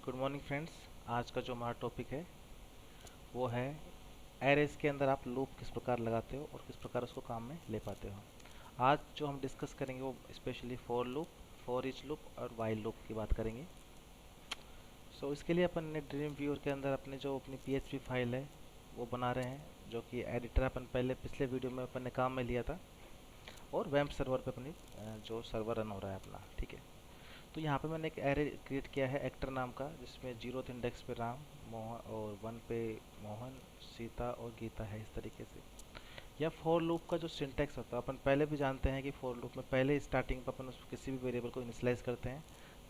Good morning friends. आज का जो हमारा टॉपिक है वो है एरेज के अंदर आप लूप किस प्रकार लगाते हो और किस प्रकार उसको काम में ले पाते हो। आज जो हम डिस्कस करेंगे वो specially for loop, for each loop और वाइल लूप की बात करेंगे। इसके लिए अपन ने ड्रीम व्यूअर के अंदर अपने जो अपनी पीएचपी फाइल है वो बना रहे हैं, जो कि एडिटर अपन पहले पिछले वीडियो में अपन ने काम में लिया था, और वेब सर्वर पे अपनी जो सर्वर रन हो रहा है अपना, ठीक है। तो यहाँ पे मैंने एक एरे क्रिएट किया है एक्टर नाम का, जिसमें 0th इंडेक्स पे राम, मोहन और 1 पे मोहन, सीता और गीता है, इस तरीके से। या फॉर लूप का जो सिंटेक्स होता है अपन पहले भी जानते हैं कि फॉर लूप में पहले स्टार्टिंग पर अपन किसी भी वेरिएबल को इनिशियलाइज करते हैं,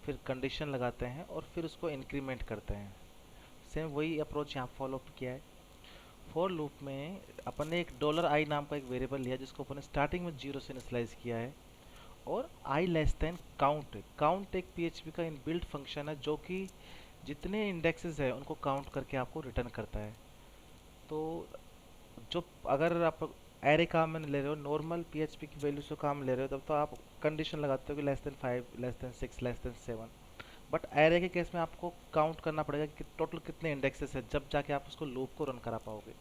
फिर कंडीशन लगाते हैं और फिर उसको इंक्रीमेंट करते हैं। सेम वही अप्रोच यहाँ फॉलो किया है। फॉर लूप में अपन ने एक $i नाम का एक वेरिएबल लिया, जिसको अपन ने स्टार्टिंग में 0 से इनिशियलाइज किया है, और आई लेस देन काउंट। काउंट एक पीएचपी का इनबिल्ट फंक्शन है जो कि जितने इंडेक्सेस है उनको काउंट करके आपको रिटर्न करता है। तो जो अगर आप एरे काम में ले रहे हो, नॉर्मल पीएचपी की वैल्यू से काम ले रहे हो, तब तो आप कंडीशन लगाते हो कि less than 5, less than 6, less than 7। But array के केस में आपको काउंट करना पड़ेगा कि टोटल कितने इंडेक्सेस है, जब जाके आप उसको लूप को रन करा पाओगे।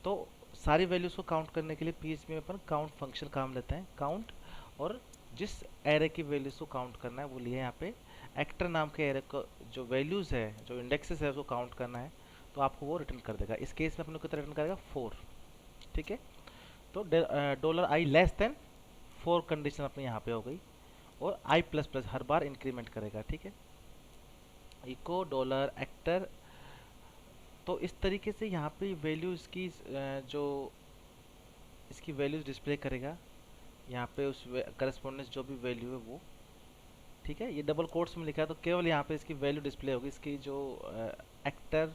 तो सारी वैल्यूज को काउंट करने के लिए पीएचपी में अपन काउंट फंक्शन काम लेते हैं। काउंट, और जिस एरे की वैल्यूज को काउंट करना है वो लिए यहाँ पे एक्टर नाम के एरे को, जो वैल्यूज है, जो इंडेक्सेस है, उसको काउंट करना है, तो आपको वो रिटर्न कर देगा। इस केस में अपने को कितना रिटर्न करेगा, 4, ठीक है। तो $i लेस देन 4 कंडीशन अपने यहाँ पे हो गई, और i प्लस प्लस हर बार इंक्रीमेंट करेगा, ठीक है। Echo dollar actor. तो इस तरीके से यहाँ पे वैल्यू इसकी जो इसकी वैल्यूज डिस्प्ले करेगा यहाँ पे, उस करस्पॉन्डेंस जो भी वैल्यू है वो, ठीक है। ये डबल कोट्स में लिखा है तो केवल यहाँ पे इसकी वैल्यू डिस्प्ले होगी। इसकी जो एक्टर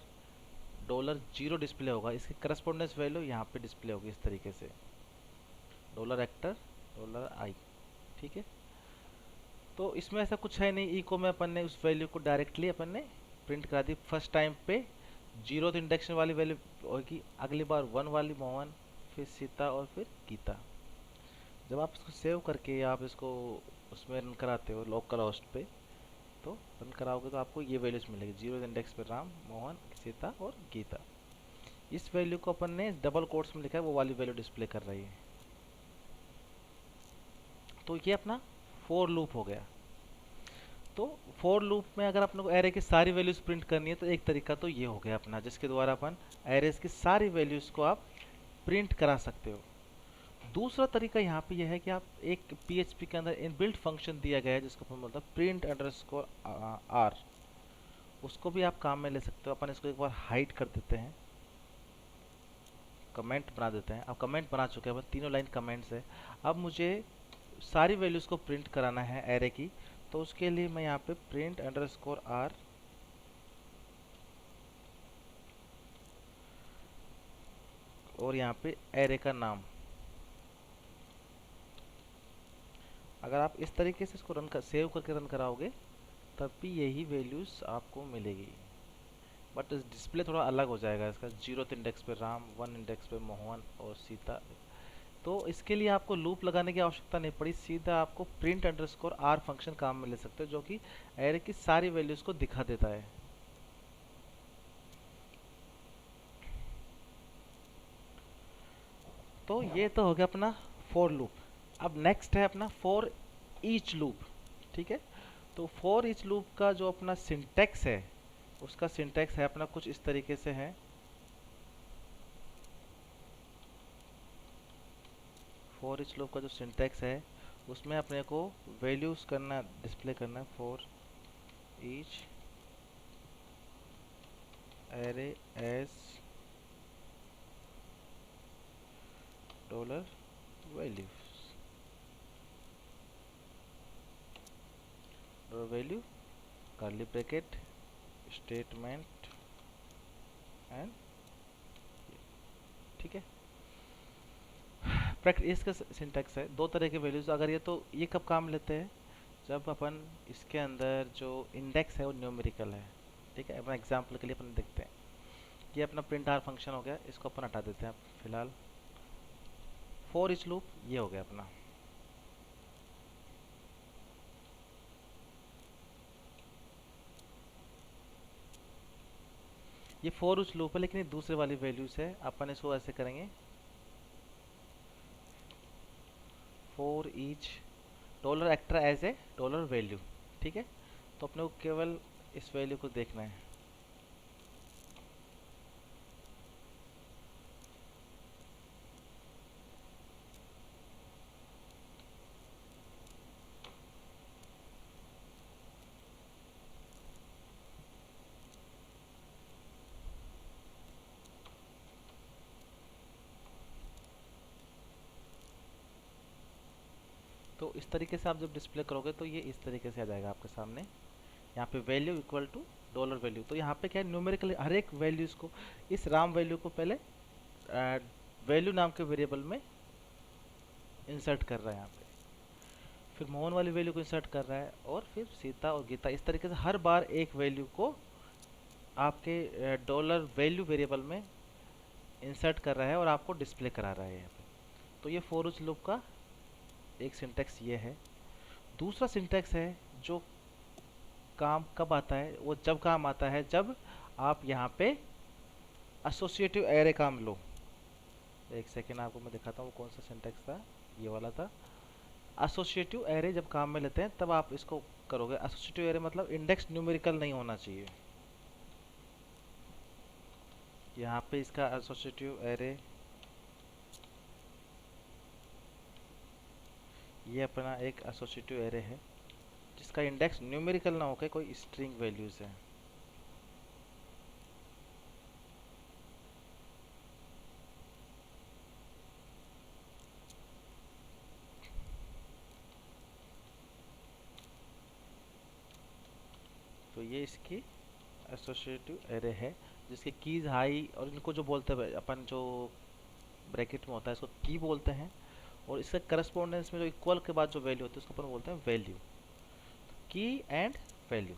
$0 डिस्प्ले होगा, इसकी करस्पॉन्डेंस वैल्यू यहाँ पे डिस्प्ले होगी इस तरीके से, $एक्टर $i, ठीक है। तो इसमें ऐसा कुछ है नहीं, इको में अपन ने उस वैल्यू को डायरेक्टली अपन ने प्रिंट करा दी। फर्स्ट टाइम पे 0th इंडेक्शन वाली वैल्यू होगी, अगली बार 1 वाली मोहन, फिर सीता और फिर गीता। जब आप इसको सेव करके आप इसको उसमें रन कराते हो लोकल होस्ट पे, तो रन कराओगे तो आपको ये वैल्यूज मिलेगी। 0 इंडेक्स पे राम, मोहन, सीता और गीता। इस वैल्यू को अपन ने डबल कोट्स में लिखा है, वो वाली वैल्यू डिस्प्ले कर रही है। तो ये अपना फॉर लूप हो गया। तो फॉर लूप में अगर अपने को एरे की सारी वैल्यूज प्रिंट करनी है तो एक तरीका तो ये हो गया अपना, जिसके द्वारा अपन एरेज की सारी वैल्यूज को आप प्रिंट करा सकते हो। दूसरा तरीका यहाँ पे यह है कि आप एक पीएचपी के अंदर इनबिल्ट फंक्शन दिया गया है, जिसको अपन बोलते हैं प्रिंट अंडरस्कोर आर। उसको भी आप काम में ले सकते हो। अपन इसको एक बार हाइड कर देते हैं, कमेंट बना देते हैं। अब कमेंट बना चुके हैं, तीनों लाइन कमेंट्स है। अब मुझे सारी वैल्यूज़ को प्रिंट कराना है एरे की, तो उसके लिए मैं यहाँ पे प्रिंट अंडरस्कोर आर, और यहाँ पे एरे का नाम। अगर आप इस तरीके से इसको रन कर सेव करके रन कराओगे तब भी यही वैल्यूज़ आपको मिलेगी, बट डिस्प्ले थोड़ा अलग हो जाएगा इसका। 0th इंडेक्स पे राम, 1 इंडेक्स पे मोहन और सीता। तो इसके लिए आपको लूप लगाने की आवश्यकता नहीं पड़ी, सीधा आपको प्रिंट अंडरस्कोर आर फंक्शन काम में ले सकते हो, जो कि एरे की सारी वैल्यूज़ को दिखा देता है। तो ये तो हो गया अपना फॉर लूप। अब नेक्स्ट है अपना फॉर ईच लूप, ठीक है। तो फॉर ईच लूप का जो अपना सिंटैक्स है, उसका सिंटैक्स है अपना कुछ इस तरीके से है। फॉर ईच लूप का जो सिंटैक्स है उसमें अपने को वैल्यूज करना, डिस्प्ले करना है। For each array as dollar value, dollar value curly bracket statement end, ठीक है। प्रैक्टिस इसका सिंटैक्स है। दो तरह के वैल्यूज, अगर ये तो ये कब काम लेते हैं, जब अपन इसके अंदर जो इंडेक्स है वो न्यूमेरिकल है, ठीक है। अपना एग्जांपल के लिए अपन देखते हैं, ये अपना प्रिंट आर फंक्शन हो गया, इसको अपन हटा देते हैं फिलहाल। फॉर ईच लूप ये हो गया अपना। ये फॉर ईच लूप है, लेकिन ये दूसरे वाली वैल्यूज है। अपन इसको ऐसे करेंगे, for each dollar actor as a dollar value. ठीक है, तो अपने को केवल इस वैल्यू को देखना है। तो इस तरीके से आप जब डिस्प्ले करोगे तो ये इस तरीके से आ जाएगा आपके सामने। यहाँ पे value equal to dollar value. तो यहाँ पे क्या है, न्यूमेरिकली हर एक वैल्यूज को, इस राम वैल्यू को पहले वैल्यू नाम के वेरिएबल में इंसर्ट कर रहा है यहाँ पे, फिर मोहन वाली वैल्यू को इंसर्ट कर रहा है, और फिर सीता और गीता। इस तरीके से हर बार एक वैल्यू को आपके डॉलर वैल्यू वेरिएबल में इंसर्ट कर रहा है और आपको डिस्प्ले करा रहा है यहाँ पे। तो ये फॉर ईच लूप का एक सिंटेक्स ये है। दूसरा सिंटेक्स है जो काम कब आता है, वो जब काम आता है जब आप यहाँ पे एसोसिएटिव एरे काम लो। एक सेकेंड आपको मैं दिखाता हूँ वो कौन सा सिंटेक्स था, ये वाला था। एसोसिएटिव एरे जब काम में लेते हैं तब आप इसको करोगे। एसोसिएटिव एरे मतलब इंडेक्स न्यूमेरिकल नहीं होना चाहिए। यहाँ पे इसका एसोसिएटिव एरे, ये अपना एक एसोसिएटिव एरे है जिसका इंडेक्स न्यूमेरिकल ना होकर कोई स्ट्रिंग वैल्यूज है। तो ये इसकी एसोसिएटिव एरे है जिसके कीज हाई, और इनको जो बोलते हैं अपन, जो ब्रैकेट में होता है इसको की बोलते हैं, और इसका करस्पॉन्डेंस में जो इक्वल के बाद जो वैल्यू होती है उसको अपन बोलते हैं वैल्यू। की एंड वैल्यू।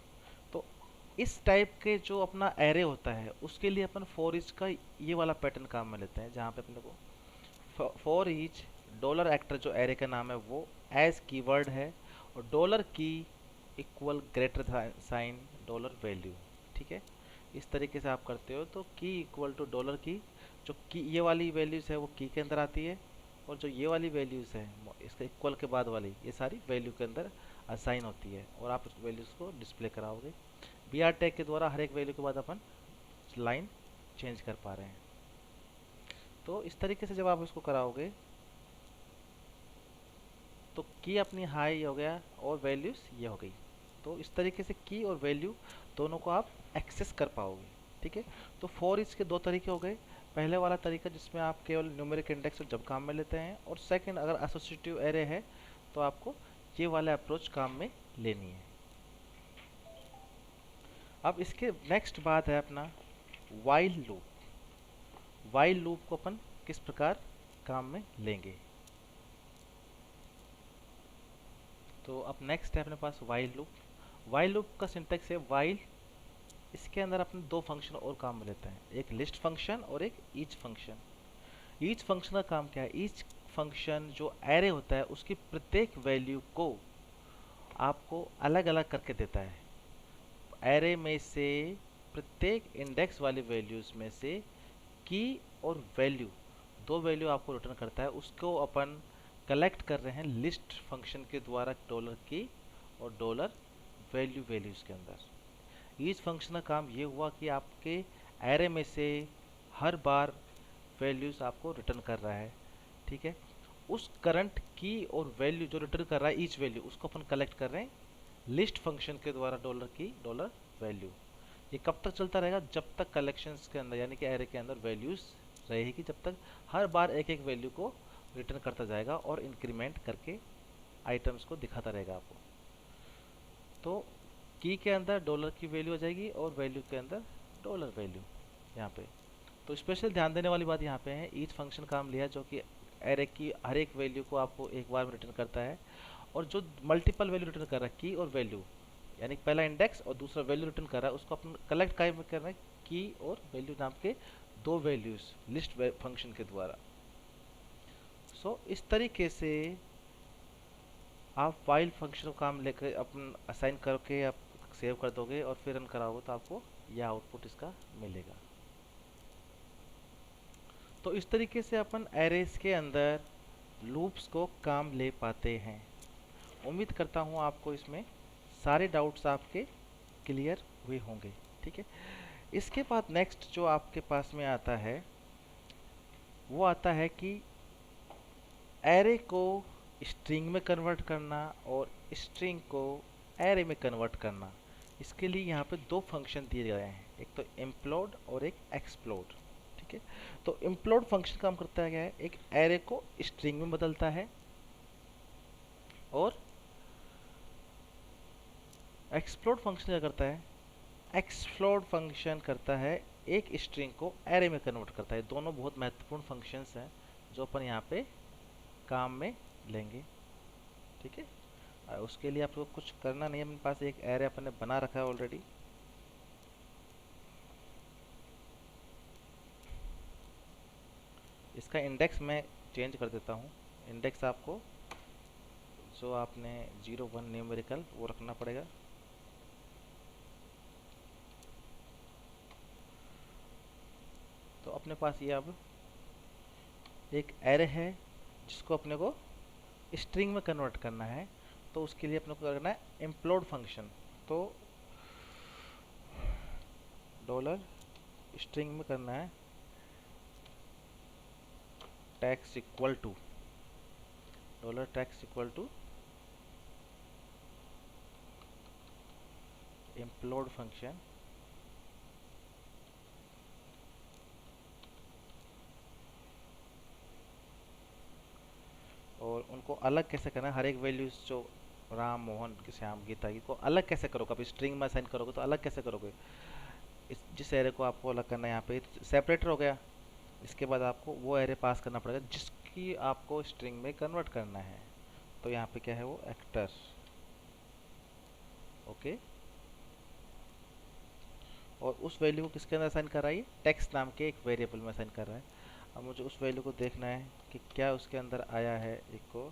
तो इस टाइप के जो अपना एरे होता है उसके लिए अपन फॉर ईच का ये वाला पैटर्न काम में लेते हैं, जहाँ पे अपने को फॉर ईच डॉलर एक्टर जो एरे का नाम है वो एज कीवर्ड है, और डॉलर की equal greater sign dollar value. ठीक है, इस तरीके से आप करते हो। तो की इक्वल टू डॉलर की, जो की ये वाली वैल्यूज़ है वो की के अंदर आती है, और जो ये वाली वैल्यूज़ है इसका इक्वल के बाद वाली, ये सारी वैल्यू के अंदर असाइन होती है, और आप उस वैल्यूज़ को डिस्प्ले कराओगे। बी आर टैग के द्वारा हर एक वैल्यू के बाद अपन लाइन चेंज कर पा रहे हैं। तो इस तरीके से जब आप इसको कराओगे तो की अपनी हाई हो गया और वैल्यूज़ ये हो गई। तो इस तरीके से की और वैल्यू दोनों को आप एक्सेस कर पाओगे। ठीक है, तो फॉर ईच के दो तरीके हो गए। पहले वाला तरीका जिसमें आप केवल न्यूमेरिक इंडेक्स जब काम में लेते हैं, और सेकंड अगर एसोसिएटिव एरे है तो आपको ये वाला अप्रोच काम में लेनी है। अब इसके नेक्स्ट बात है अपना वाइल लूप। वाइल लूप को अपन किस प्रकार काम में लेंगे। तो अब नेक्स्ट है अपने पास वाइल लूप। वाइल लूप का सिंटेक्स है वाइल, इसके अंदर अपने दो फंक्शन और काम में लेते हैं, एक लिस्ट फंक्शन और एक ईच फंक्शन। ईच फंक्शन का काम क्या है, ईच फंक्शन जो एरे होता है उसकी प्रत्येक वैल्यू को आपको अलग अलग करके देता है। एरे में से प्रत्येक इंडेक्स वाली वैल्यूज में से की और वैल्यू, दो वैल्यू आपको रिटर्न करता है। उसको अपन कलेक्ट कर रहे हैं लिस्ट फंक्शन के द्वारा डॉलर की और डॉलर वैल्यू वैल्यूज के अंदर। ईच फंक्शन का काम ये हुआ कि आपके एरे में से हर बार वैल्यूज आपको रिटर्न कर रहा है। ठीक है, उस करंट की और वैल्यू जो रिटर्न कर रहा है ईच वैल्यू, उसको अपन कलेक्ट कर रहे हैं लिस्ट फंक्शन के द्वारा डॉलर की डॉलर वैल्यू। ये कब तक चलता रहेगा, जब तक कलेक्शंस के अंदर यानी कि एरे के अंदर वैल्यूज रहेगी, जब तक हर बार एक एक वैल्यू को रिटर्न करता जाएगा और इंक्रीमेंट करके आइटम्स को दिखाता रहेगा आपको। तो की के अंदर डॉलर की वैल्यू आ जाएगी और वैल्यू के अंदर डॉलर वैल्यू यहाँ पे। तो स्पेशल ध्यान देने वाली बात यहाँ पे है, ईच फंक्शन काम लिया जो कि एरे की हर एक वैल्यू को आपको एक बार में रिटर्न करता है, और जो मल्टीपल वैल्यू रिटर्न कर रहा है की और वैल्यू, यानी पहला इंडेक्स और दूसरा वैल्यू रिटर्न कर रहा है, उसको अपन कलेक्ट कर रहे हैं की और वैल्यू नाम के दो वैल्यूज लिस्ट फंक्शन के द्वारा। सो इस तरीके से आप वाइल फंक्शन को काम लेकर अपन असाइन करके आप सेव कर दोगे और फिर रन कराओगे तो आपको यह आउटपुट इसका मिलेगा। तो इस तरीके से अपन एरेस के अंदर लूप्स को काम ले पाते हैं। उम्मीद करता हूँ आपको इसमें सारे डाउट्स आपके क्लियर हुए होंगे। ठीक है, इसके बाद नेक्स्ट जो आपके पास में आता है वो आता है कि एरे को स्ट्रिंग में कन्वर्ट करना और स्ट्रिंग को एरे में कन्वर्ट करना। इसके लिए यहाँ पे दो फंक्शन दिए गए हैं, एक तो इम्प्लोड और एक एक्सप्लोड। ठीक है, तो इम्प्लोड फंक्शन काम करता है क्या है, एक एरे को स्ट्रिंग में बदलता है और एक्सप्लोड फंक्शन क्या करता है, एक्सप्लोड फंक्शन करता है एक स्ट्रिंग को एरे में कन्वर्ट करता है। दोनों बहुत महत्वपूर्ण फंक्शंस हैं जो अपन यहाँ पे काम में लेंगे। ठीक है, उसके लिए आपको कुछ करना नहीं है, अपने पास एक एरे अपन ने बना रखा है ऑलरेडी। इसका इंडेक्स मैं चेंज कर देता हूँ। इंडेक्स आपको जो आपने 01 न्यूमेरिकल वो रखना पड़ेगा। तो अपने पास ये अब एक एरे है जिसको अपने को स्ट्रिंग में कन्वर्ट करना है। तो उसके लिए अपने को करना है इम्प्लोड फंक्शन। तो डॉलर स्ट्रिंग में करना है tax equal to dollar tax equal to implode function और उनको अलग कैसे करना है, हर एक वैल्यूज जो राम मोहन श्याम गीता की को अलग कैसे करोगे। आप स्ट्रिंग में असाइन करोगे तो अलग कैसे करोगे, इस जिस एरे को आपको अलग करना है यहाँ पे सेपरेटर हो गया। इसके बाद आपको वो एरे पास करना पड़ेगा जिसकी आपको स्ट्रिंग में कन्वर्ट करना है। तो यहाँ पे क्या है वो एक्टर। ओके, और उस वैल्यू को किसके अंदर असाइन कर रहा है, टेक्स्ट नाम के एक वेरिएबल में असाइन कर रहा है। अब मुझे उस वैल्यू को देखना है कि क्या उसके अंदर आया है, इको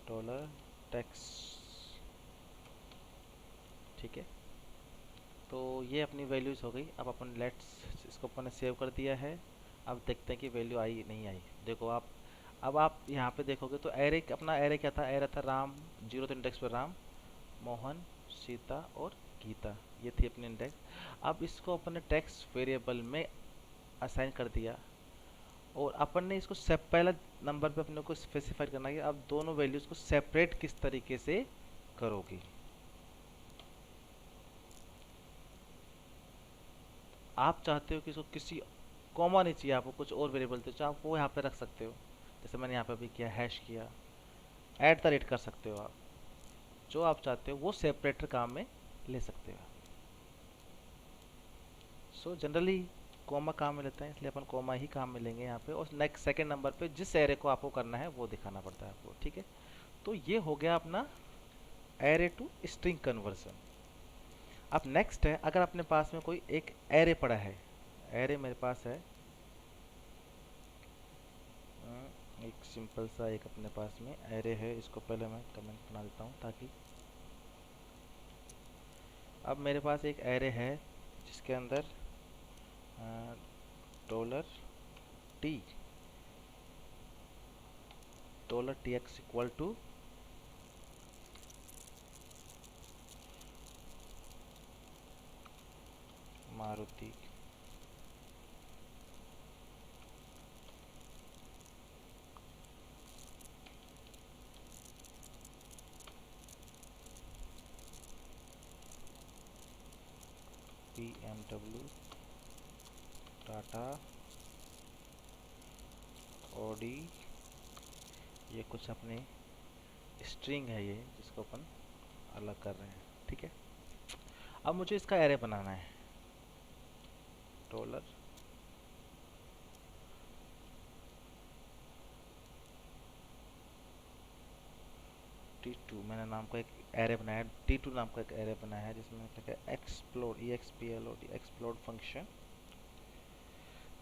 डॉलर टेक्स्ट। ठीक है, तो ये अपनी वैल्यूज़ हो गई। अब अपन लेट्स इसको अपन ने सेव कर दिया है। अब देखते हैं कि वैल्यू आई नहीं आई। देखो आप, अब आप यहाँ पे देखोगे तो एरे अपना एरे क्या था, एरे था राम, 0th इंडेक्स पर राम, मोहन, सीता और गीता, ये थी अपनी इंडेक्स। अब इसको अपन ने टेक्स्ट वेरिएबल में असाइन कर दिया और अपन ने इसको पहला नंबर पे अपने को स्पेसिफाई करना है कि आप दोनों वैल्यूज़ को सेपरेट किस तरीके से करोगे। आप चाहते हो कि इसको किसी कॉमा नहीं चाहिए, आपको कुछ और वेरिएबल चाहिए, आप वो यहाँ पे रख सकते हो। जैसे मैंने यहाँ पे अभी किया, हैश किया, ऐट द रेट कर सकते हो। आप जो आप चाहते हो वो सेपरेटर काम में ले सकते हो। सो जनरली कॉमा काम में लेते हैं, इसलिए अपन कॉमा ही काम में लेंगे यहाँ पे। और नेक्स्ट सेकंड नंबर पे जिस एरे को आपको करना है वो दिखाना पड़ता है आपको। ठीक है, तो ये हो गया अपना एरे टू स्ट्रिंग कन्वर्सन। अब नेक्स्ट है, अगर अपने पास में कोई एक एरे पड़ा है, एरे मेरे पास है एक सिंपल सा एक अपने पास में एरे है। इसको पहले मैं कमेंट बना देता हूँ ताकि, अब मेरे पास एक एरे है जिसके अंदर $t $tx equal to Maruti, BMW, Tata, Audi. ये कुछ अपने स्ट्रिंग है ये जिसको अपन अलग कर रहे हैं। ठीक है, अब मुझे इसका एरे बनाना है। डॉलर T2 मैंने नाम का एक एरे बनाया है, T2 नाम का एक एरे बनाया है जिसमें लिखा है एक्सप्लोड, EXPLOD एक्सप्लोड फंक्शन।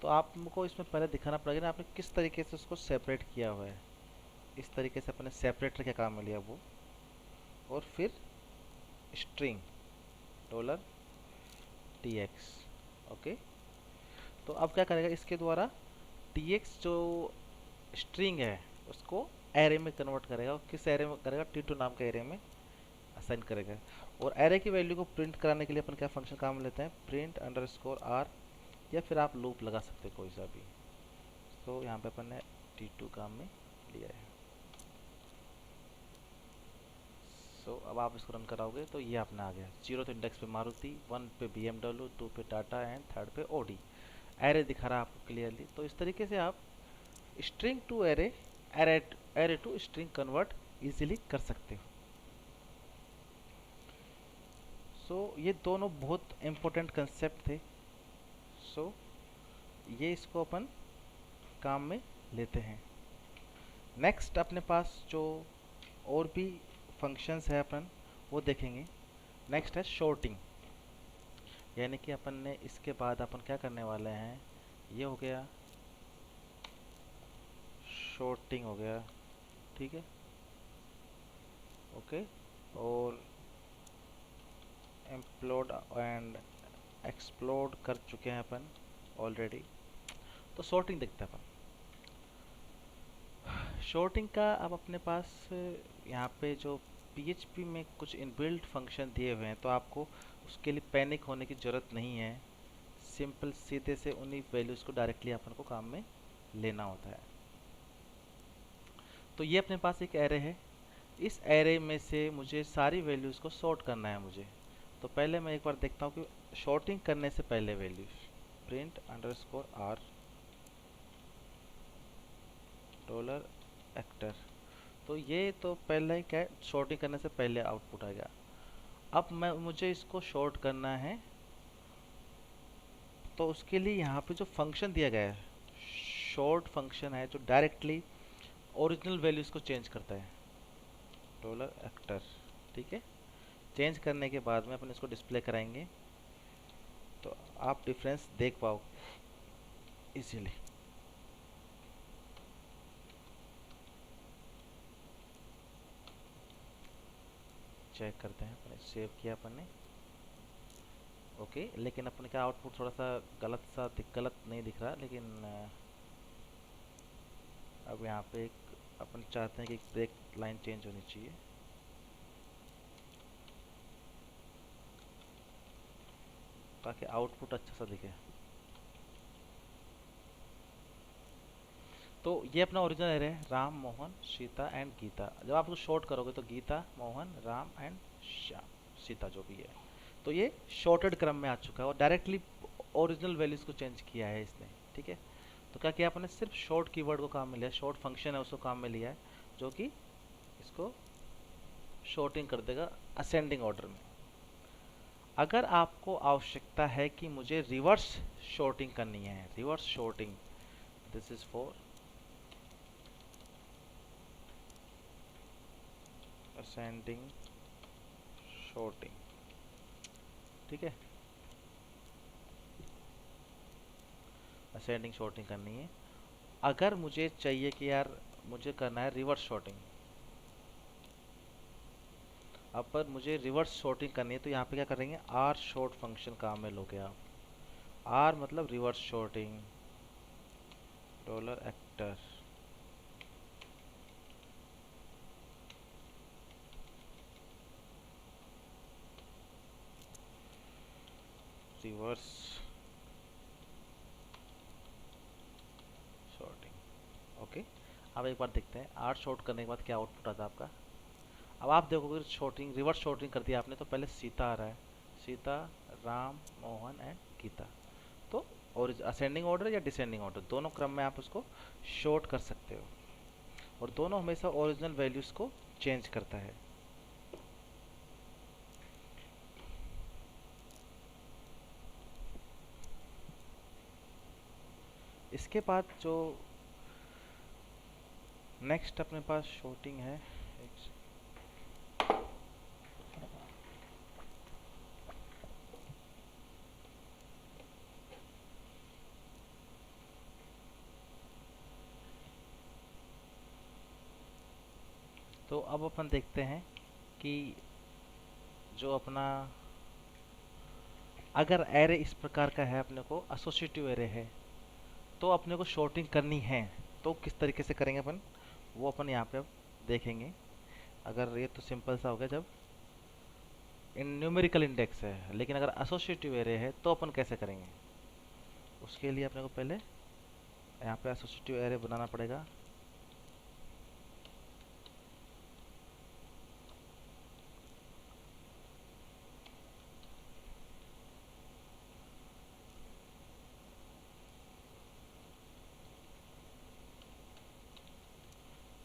तो आपको इसमें पहले दिखाना पड़ेगा ना आपने किस तरीके से उसको सेपरेट किया हुआ है। इस तरीके से अपने सेपरेटर के काम में लिया वो, और फिर स्ट्रिंग $tx। ओके, तो अब क्या करेगा इसके द्वारा tx जो स्ट्रिंग है उसको एरे में कन्वर्ट करेगा, और किस एरे में करेगा, t2 नाम के एरे में असाइन करेगा। और एरे की वैल्यू को प्रिंट कराने के लिए अपन क्या फंक्शन काम में लेते हैं, प्रिंट अंडरस्कोर आर, या फिर आप लूप लगा सकते हैं कोई सा भी। तो यहाँ पे अपन ने t2 काम में लिया है। सो अब आप इसको रन कराओगे तो ये अपना आ गया। 0th इंडेक्स पे मारुति, 1 पे BMW, 2 पे टाटा एंड 3rd पे ओडी। एरे दिखा रहा है आपको क्लियरली। तो इस तरीके से आप string to array, array to string convert easily कर सकते हो। ये दोनों बहुत इंपॉर्टेंट कंसेप्ट थे। ये इसको अपन काम में लेते हैं। नेक्स्ट अपने पास जो और भी फंक्शंस है अपन वो देखेंगे। नेक्स्ट है शॉर्टिंग, यानी कि अपन ने इसके बाद अपन क्या करने वाले हैं, ये हो गया शॉर्टिंग हो गया, ठीक है, ओके। और इम्प्लोड एंड एक्सप्लोड कर चुके हैं अपन ऑलरेडी। तो शॉर्टिंग देखते हैं अपन। शॉर्टिंग का अब अपने पास यहाँ पे जो PHP में कुछ इनबिल्ट फंक्शन दिए हुए हैं, तो आपको उसके लिए पैनिक होने की ज़रूरत नहीं है। सिंपल सीधे से उन्हीं वैल्यूज़ को डायरेक्टली अपन को काम में लेना होता है। तो ये अपने पास एक एरे है, इस एरे में से मुझे सारी वैल्यूज़ को सॉर्ट करना है मुझे। तो पहले मैं एक बार देखता हूँ कि शॉर्टिंग करने से पहले values, print underscore R dollar actor. तो ये तो पहले ही क्या है, शॉर्टिंग करने से पहले आउटपुट आ गया। अब मुझे इसको शॉर्ट करना है, तो उसके लिए यहाँ पे जो फंक्शन दिया गया है, शॉर्ट फंक्शन है, जो डायरेक्टली ओरिजिनल वैल्यूज़ को चेंज करता है, डॉलर एक्टर, ठीक है। चेंज करने के बाद में अपन इसको डिस्प्ले कराएंगे तो आप डिफरेंस देख पाओ इजीली। चेक करते हैं, अपन सेव किया अपन ने, ओके। लेकिन अपन का आउटपुट थोड़ा सा गलत नहीं दिख रहा, लेकिन अब यहाँ पे एक अपन चाहते हैं कि एक ब्रेक लाइन चेंज होनी चाहिए, ताकि आउटपुट अच्छा सा दिखे। तो ये अपना ओरिजिनल एरे है, राम मोहन सीता एंड गीता। जब आप उसको शॉर्ट करोगे तो गीता मोहन राम एंड श्याम सीता जो भी है, तो ये शॉर्टेड क्रम में आ चुका है और डायरेक्टली ओरिजिनल वैल्यूज़ को चेंज किया है इसने, ठीक है। तो क्या किया आपने, सिर्फ शॉर्ट कीवर्ड को काम में लिया, शॉर्ट फंक्शन है उसको काम में लिया है, जो कि इसको शॉर्टिंग कर देगा असेंडिंग ऑर्डर में। अगर आपको आवश्यकता है कि मुझे रिवर्स शॉर्टिंग करनी है, reverse sorting, this is for ascending sorting, ठीक है। असेंडिंग शॉर्टिंग करनी है। अगर मुझे चाहिए कि यार मुझे करना है रिवर्स शॉर्टिंग, अब पर मुझे रिवर्स शॉर्टिंग करनी है, तो यहाँ पे क्या करेंगे, आर शॉर्ट फंक्शन काम में लोगे आप। आर मतलब reverse sorting, dollar actor, reverse sorting, okay. अब एक बार देखते हैं आर शॉर्ट करने के बाद क्या आउटपुट आता है आपका। अब आप देखोगे शॉर्टिंग, रिवर्स शॉर्टिंग कर दिया आपने, तो पहले सीता आ रहा है, सीता राम मोहन एंड गीता। तो और असेंडिंग ऑर्डर या डिसेंडिंग ऑर्डर, दोनों क्रम में आप उसको शॉर्ट कर सकते हो, और दोनों हमेशा ओरिजिनल वैल्यूज़ को चेंज करता है। इसके बाद जो नेक्स्ट अपने पास शॉर्टिंग है, तो अब अपन देखते हैं कि जो अपना अगर एरे इस प्रकार का है, अपने को एसोसिएटिव एरे है, तो अपने को शॉर्टिंग करनी है, तो किस तरीके से करेंगे अपन, वो अपन यहाँ पे अब देखेंगे। अगर ये तो सिंपल सा हो गया जब इन न्यूमेरिकल इंडेक्स है, लेकिन अगर एसोसिएटिव एरे है तो अपन कैसे करेंगे। उसके लिए अपने को पहले यहाँ पे एसोसिएटिव एरे बनाना पड़ेगा।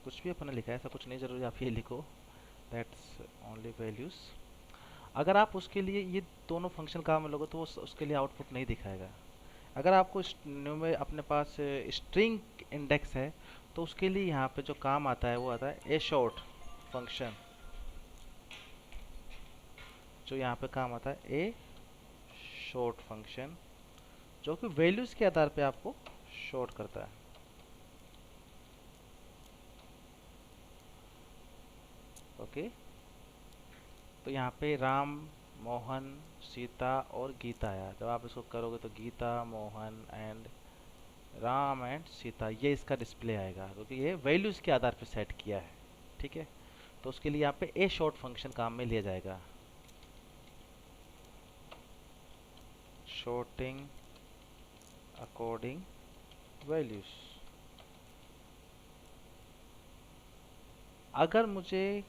कुछ भी अपने लिखा है, ऐसा कुछ नहीं जरूरी आप ये लिखो, दैट्स ओनली वैल्यूज। अगर आप उसके लिए ये दोनों फंक्शन काम में लोगे तो उसके लिए आउटपुट नहीं दिखाएगा। अगर आपको में अपने पास स्ट्रिंग इंडेक्स है तो उसके लिए यहाँ पे जो काम आता है वो आता है ए शॉर्ट फंक्शन, जो यहाँ पे काम आता है ए शॉर्ट फंक्शन, जो कि वैल्यूज के आधार पे आपको शॉर्ट करता है। ओके, तो यहाँ पे राम, मोहन, सीता और गीता आया। जब आप इसको करोगे तो गीता, मोहन एंड राम एंड सीता, ये इसका डिस्प्ले आएगा क्योंकि ये वैल्यूज़ के आधार पे सेट किया है। ठीक है, तो उसके लिए यहाँ पे ए शॉर्ट फंक्शन काम में लिया जाएगा। Sorting according values. अगर मुझे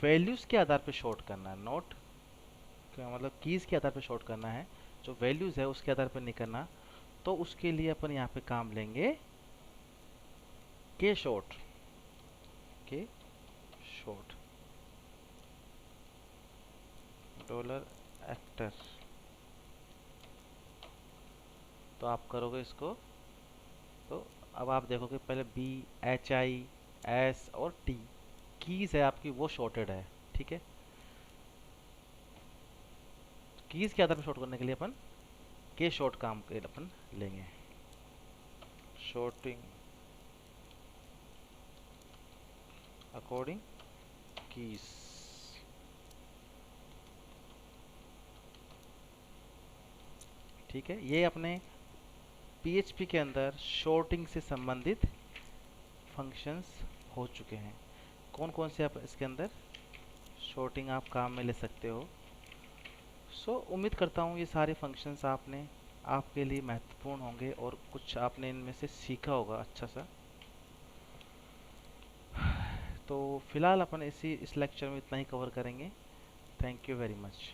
वैल्यूज़ के आधार पे शॉर्ट करना है, नोट मतलब कीज़ के आधार पे शॉर्ट करना है, जो वैल्यूज़ है उसके आधार पे नहीं करना, तो उसके लिए अपन यहाँ पे काम लेंगे के शॉर्ट। के शॉर्ट डॉलर एक्टर। तो आप करोगे इसको तो अब आप देखोगे पहले बी, एच आई, एस और टी कीज़ है आपकी वो शॉर्टेड है। ठीक है, कीज़ के आधार पर शॉर्ट करने के लिए अपन के शॉर्ट काम के अपन लेंगे। Sorting according keys. ठीक है, ये अपने पीएचपी के अंदर शॉर्टिंग से संबंधित फंक्शंस हो चुके हैं। कौन कौन से आप इसके अंदर शॉर्टिंग आप काम में ले सकते हो। उम्मीद करता हूँ ये सारे फंक्शंस आपके लिए महत्वपूर्ण होंगे और कुछ आपने इनमें से सीखा होगा अच्छा सा। तो फिलहाल अपन इस लेक्चर में इतना ही कवर करेंगे। Thank you very much.